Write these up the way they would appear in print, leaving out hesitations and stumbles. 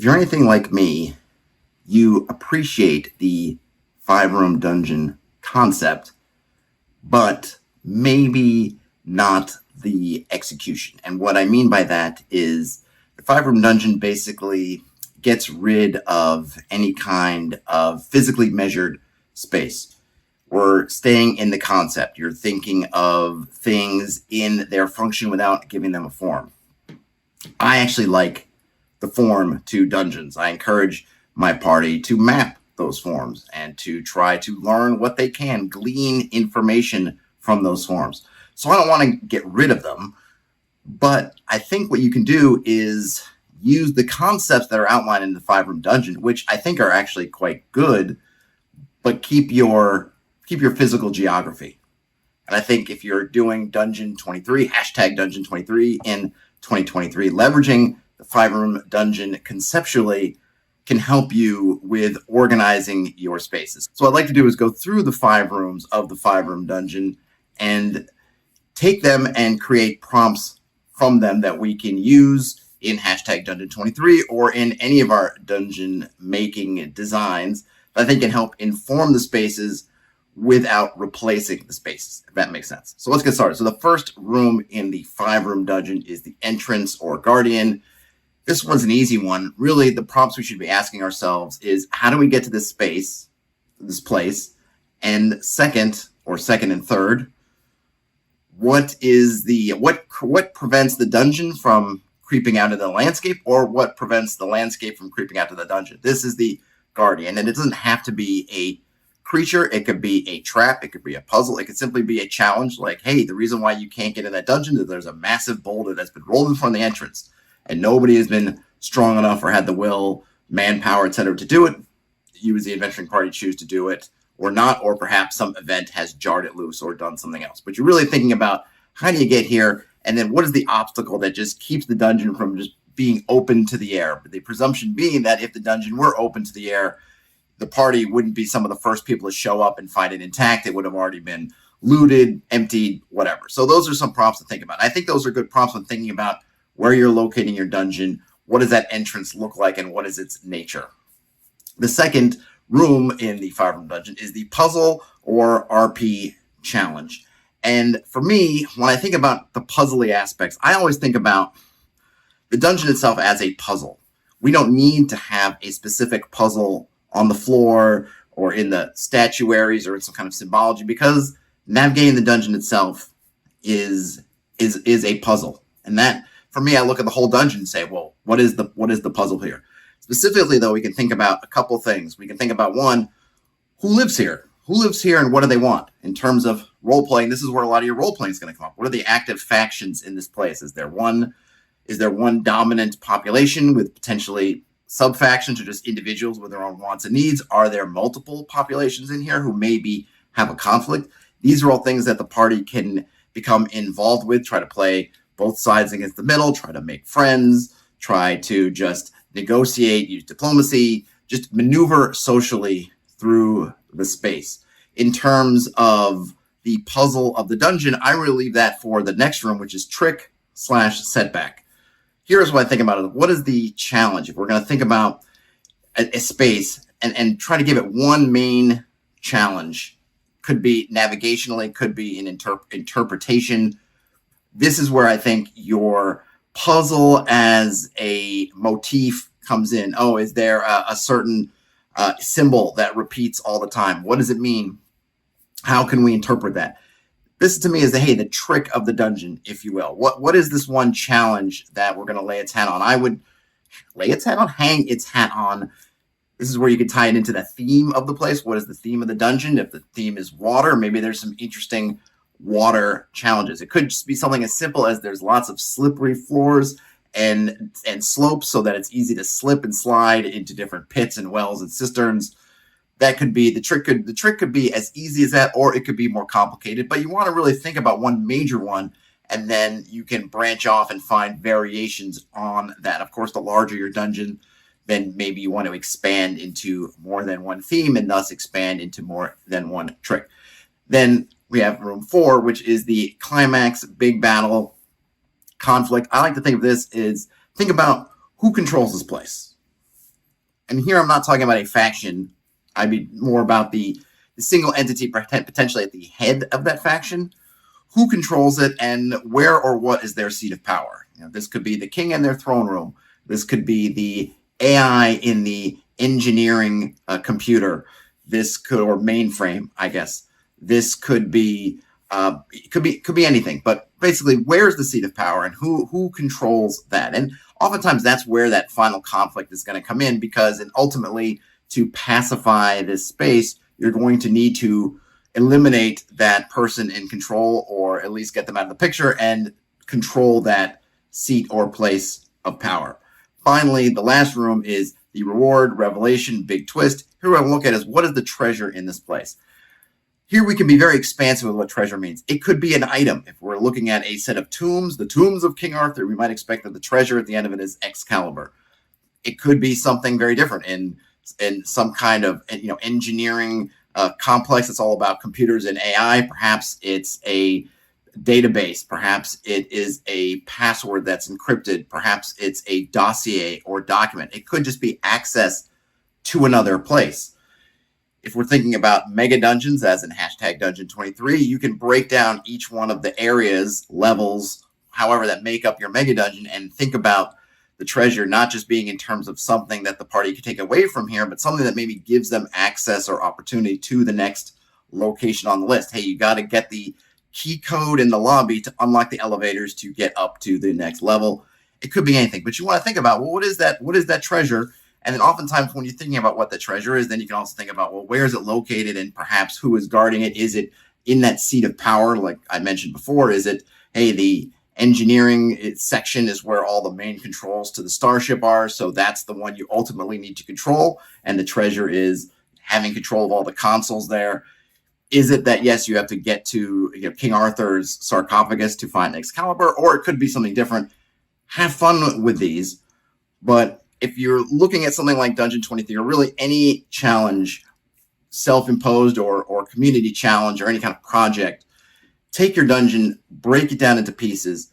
If you're anything like me, you appreciate the 5-room dungeon concept, but maybe not the execution. And what I mean by that is the 5-room dungeon basically gets rid of any kind of physically measured space. We're staying in the concept. You're thinking of things in their function without giving them a form. I actually like the form to dungeons. I encourage my party to map those forms and to try to learn what they can, glean information from those forms. So I don't want to get rid of them, but I think what you can do is use the concepts that are outlined in the 5-room dungeon, which I think are actually quite good, but keep your physical geography. And I think if you're doing Dungeon 23, hashtag Dungeon 23 in 2023, leveraging the 5-room dungeon conceptually can help you with organizing your spaces. So what I'd like to do is go through the 5 rooms of the 5-room dungeon and take them and create prompts from them that we can use in hashtag Dungeon 23 or in any of our dungeon making designs that I think can help inform the spaces without replacing the spaces, if that makes sense. So let's get started. So the first room in the 5-room dungeon is the entrance or guardian. This one's an easy one. Really, the prompts we should be asking ourselves is, how do we get to this space, this place? And second and third, what prevents the dungeon from creeping out of the landscape, or what prevents the landscape from creeping out to the dungeon? This is the guardian, and it doesn't have to be a creature. It could be a trap. It could be a puzzle. It could simply be a challenge, like, hey, the reason why you can't get in that dungeon is there's a massive boulder that's been rolled in front of the entrance, and nobody has been strong enough or had the will, manpower, etc. to do it. You as the adventuring party choose to do it or not, or perhaps some event has jarred it loose or done something else. But you're really thinking about, how do you get here? And then what is the obstacle that just keeps the dungeon from just being open to the air? The presumption being that if the dungeon were open to the air, the party wouldn't be some of the first people to show up and find it intact. It would have already been looted, emptied, whatever. So those are some prompts to think about. I think those are good prompts when thinking about where you're locating your dungeon, what does that entrance look like, and what is its nature. The second room in the 5-room dungeon is the puzzle or RP challenge. And for me, when I think about the puzzly aspects, I always think about the dungeon itself as a puzzle. We don't need to have a specific puzzle on the floor or in the statuaries or in some kind of symbology, because navigating the dungeon itself is a puzzle. And that, for me, I look at the whole dungeon and say, well, what is the puzzle here? Specifically, though, we can think about a couple things. We can think about, one, who lives here? Who lives here and what do they want? In terms of role-playing, this is where a lot of your role-playing is going to come up. What are the active factions in this place? Is there one dominant population with potentially sub-factions or just individuals with their own wants and needs? Are there multiple populations in here who maybe have a conflict? These are all things that the party can become involved with, try to play both sides against the middle, try to make friends, try to just negotiate, use diplomacy, just maneuver socially through the space. In terms of the puzzle of the dungeon, I really leave that for the next room, which is trick/setback. Here's what I think about it. What is the challenge? If we're going to think about a space and try to give it one main challenge, could be navigationally, could be in interpretation. This is where I think your puzzle as a motif comes in. Oh, is there a certain symbol that repeats all the time? What does it mean? How can we interpret that? This to me is the trick of the dungeon, if you will. What is this one challenge that we're going to lay its hat on? I would hang its hat on. This is where you could tie it into the theme of the place. What is the theme of the dungeon? If the theme is water, maybe there's some interesting water challenges. It could just be something as simple as there's lots of slippery floors and slopes so that it's easy to slip and slide into different pits and wells and cisterns. That could be the trick. The trick could be as easy as that, or it could be more complicated. But you want to really think about one major one, and then you can branch off and find variations on that. Of course, the larger your dungeon, then maybe you want to expand into more than one theme and thus expand into more than one trick. Then we have room 4, which is the climax, big battle, conflict. I like to think of this is, think about who controls this place. And here I'm not talking about a faction. I'd be more about the single entity potentially at the head of that faction, who controls it, and where or what is their seat of power. This could be the king in their throne room. This could be the AI in the engineering computer. This could, or mainframe, I guess. This could be it could be anything. But basically, where's the seat of power and who controls that? And oftentimes that's where that final conflict is going to come in, because ultimately, to pacify this space, you're going to need to eliminate that person in control, or at least get them out of the picture and control that seat or place of power. Finally, the last room is the reward, revelation, big twist. Here we're going to look at is, what is the treasure in this place? Here we can be very expansive with what treasure means. It could be an item. If we're looking at a set of tombs, the tombs of King Arthur, we might expect that the treasure at the end of it is Excalibur. It could be something very different in some kind of engineering complex. It's all about computers and AI. Perhaps it's a database. Perhaps it is a password that's encrypted. Perhaps it's a dossier or document. It could just be access to another place. If we're thinking about mega dungeons, as in #Dungeon23, you can break down each one of the areas, levels, however that make up your mega dungeon, and think about the treasure not just being in terms of something that the party could take away from here, but something that maybe gives them access or opportunity to the next location on the list. Hey, you got to get the key code in the lobby to unlock the elevators to get up to the next level. It could be anything, but you want to think about, well, what is that treasure? And then oftentimes when you're thinking about what the treasure is, then you can also think about, well, where is it located, and perhaps who is guarding it? Is it in that seat of power, like I mentioned before? Is it, hey, the engineering section is where all the main controls to the starship are, so that's the one you ultimately need to control, and the treasure is having control of all the consoles there? Is it that, yes, you have to get to King Arthur's sarcophagus to find Excalibur, or it could be something different? Have fun with these, but if you're looking at something like Dungeon 23, or really any challenge, self-imposed or community challenge, or any kind of project, take your dungeon, break it down into pieces.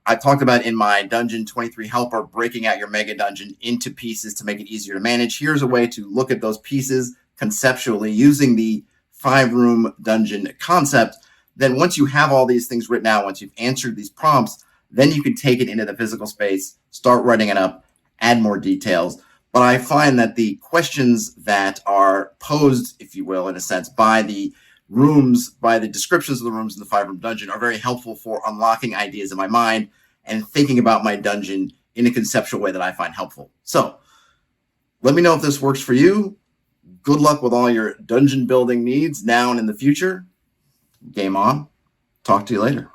I talked about in my Dungeon 23 helper, breaking out your mega dungeon into pieces to make it easier to manage. Here's a way to look at those pieces conceptually using the 5-room dungeon concept. Then once you have all these things written out, once you've answered these prompts, then you can take it into the physical space, start writing it up, add more details. But I find that the questions that are posed, if you will, in a sense, by the rooms, by the descriptions of the rooms in the 5-room dungeon, are very helpful for unlocking ideas in my mind and thinking about my dungeon in a conceptual way that I find helpful. So let me know if this works for you. Good luck with all your dungeon building needs now and in the future. Game on. Talk to you later.